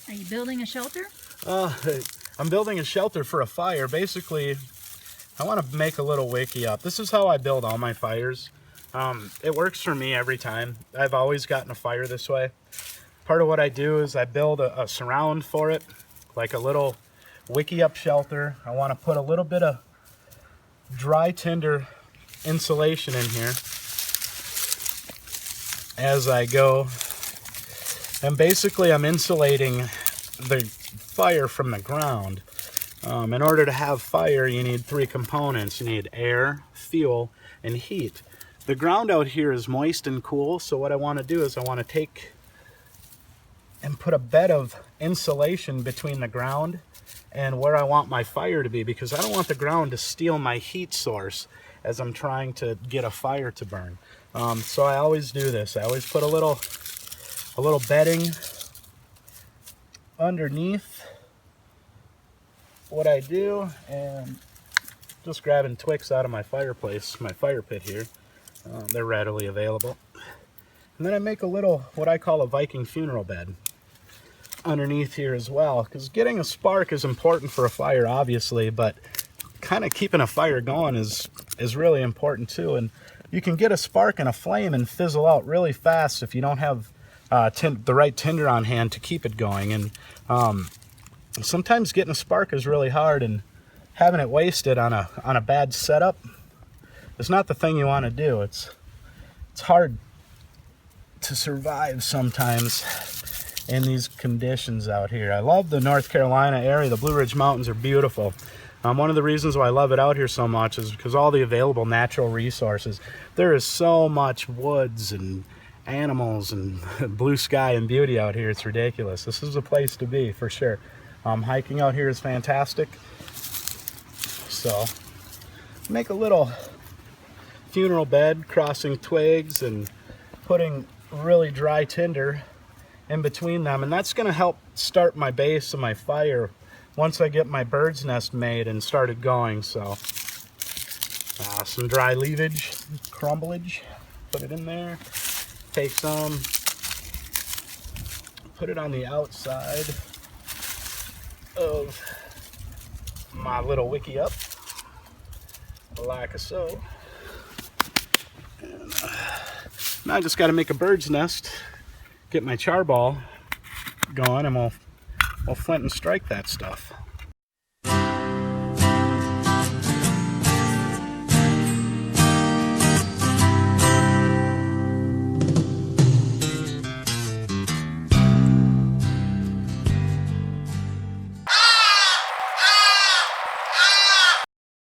Are you building a shelter? I'm building a shelter for a fire. Basically, I want to make a little wiki up. This is how I build all my fires. It works for me every time. I've always gotten a fire this way. Part of what I do is I build a surround for it, like a little wiki up shelter. I want to put a little bit of dry tinder insulation in here as I go. And basically I'm insulating the fire from the ground. In order to have fire, you need three components. You need air, fuel, and heat. The ground out here is moist and cool, so what I want to do is I want to take and put a bed of insulation between the ground and where I want my fire to be, because I don't want the ground to steal my heat source as I'm trying to get a fire to burn. So I always do this. I always put a little bedding underneath what I do, and just grabbing twigs out of my fireplace, my fire pit here. They're readily available. And then I make a little, what I call a Viking funeral bed underneath here as well, because getting a spark is important for a fire, obviously, but kind of keeping a fire going is really important too. And you can get a spark and a flame and fizzle out really fast if you don't have the right tinder on hand to keep it going. And sometimes getting a spark is really hard, and having it wasted on a bad setup is not the thing you want to do. It's hard to survive sometimes in these conditions out here. I love the North Carolina area. The Blue Ridge Mountains are beautiful. One of the reasons why I love it out here so much is because all the available natural resources. There is so much woods and animals and blue sky and beauty out here. It's ridiculous. This is a place to be for sure. Hiking out here is fantastic. So make a little funeral bed, crossing twigs and putting really dry tinder in between them, and that's going to help start my base of my fire once I get my bird's nest made and started going. So some dry leafage, crumblage, put it in there, take some, put it on the outside of my little wiki up, like so. And now I just got to make a bird's nest, get my char ball going, and we'll flint and strike that stuff.